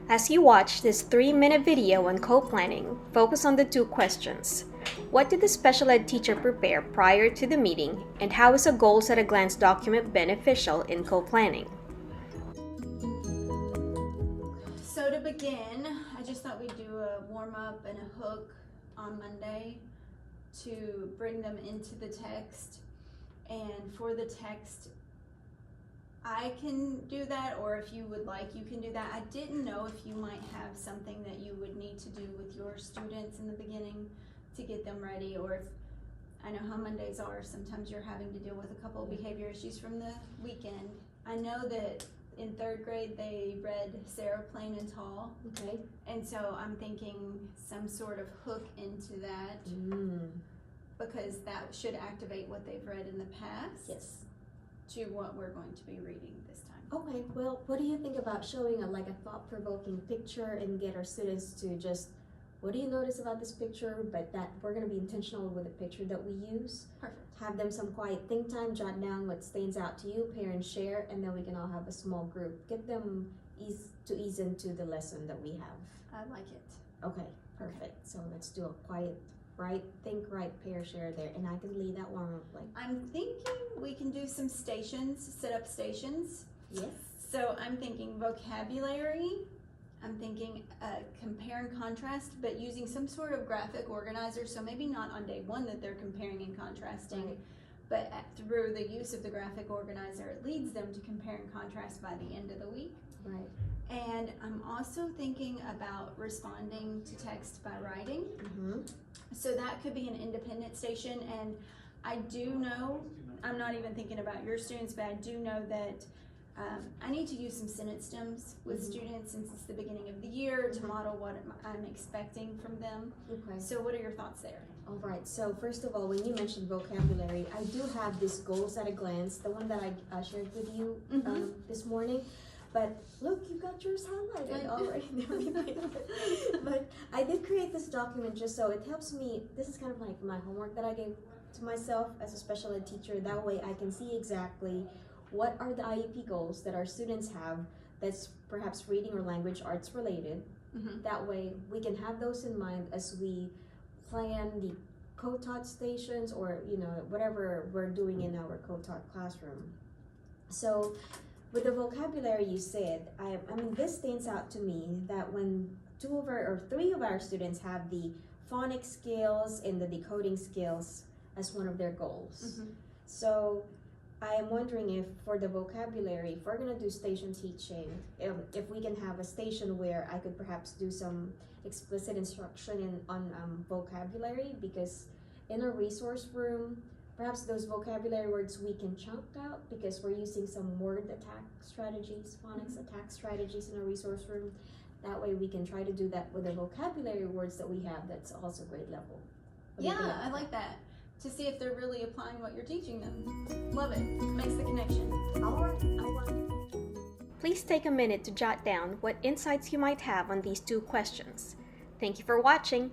As you watch this 3-minute video on co-planning, focus on the 2 questions. What did the special ed teacher prepare prior to the meeting, and how is a goals at a glance document beneficial in co-planning? So to begin, I just thought we'd do a warm-up and a hook on Monday to bring them into the text. And for the text, I can do that, or if you would like, you can do that. I didn't know if you might have something that you would need to do with your students in the beginning to get them ready, or if, I know how Mondays are, sometimes you're having to deal with a couple of behavior issues from the weekend. I know that in 3rd grade they read Sarah Plain and Tall. Okay. And so I'm thinking some sort of hook into that, because that should activate what they've read in the past. Yes. To what we're going to be reading this time. Okay, well, what do you think about showing a thought-provoking picture and get our students to just, what do you notice about this picture, but that we're going to be intentional with the picture that we use. Perfect. Have them some quiet think time, jot down what stands out to you, parents share, and then we can all have a small group. Get them ease into the lesson that we have. I like it. Okay, perfect. So let's do a quiet, think, pair, share there, and I can lead that one up like. I'm thinking we can do some stations, set up stations. Yes. So I'm thinking vocabulary. I'm thinking compare and contrast, but using some sort of graphic organizer. So maybe not on day 1 that they're comparing and contrasting, but through the use of the graphic organizer, it leads them to compare and contrast by the end of the week. Right. And I'm also thinking about responding to text by writing. So that could be an independent station. And I do know, I'm not even thinking about your students, but I do know that I need to use some sentence stems with students since it's the beginning of the year to model what I'm expecting from them. Okay. So what are your thoughts there? All right, so first of all, when you mentioned vocabulary, I do have this goals at a glance, the one that I shared with you this morning. But look, you got yours highlighted already. But I did create this document just so it helps me. This is kind of like my homework that I gave to myself as a special ed teacher. That way I can see exactly what are the IEP goals that our students have that's perhaps reading or language arts related. That way we can have those in mind as we plan the co-taught stations, or whatever we're doing in our co-taught classroom. So with the vocabulary you said, I mean this stands out to me that when 3 of our students have the phonics skills and the decoding skills as one of their goals. So I am wondering if for the vocabulary, if we're gonna do station teaching, if we can have a station where I could perhaps do some explicit instruction on vocabulary, because in a resource room, perhaps those vocabulary words we can chunk out because we're using some word attack strategies, phonics attack strategies in a resource room. That way we can try to do that with the vocabulary words that we have that's also grade level. Yeah, I like that. To see if they're really applying what you're teaching them. Love it. Makes the connection. All right, I want it. Please take a minute to jot down what insights you might have on these 2 questions. Thank you for watching.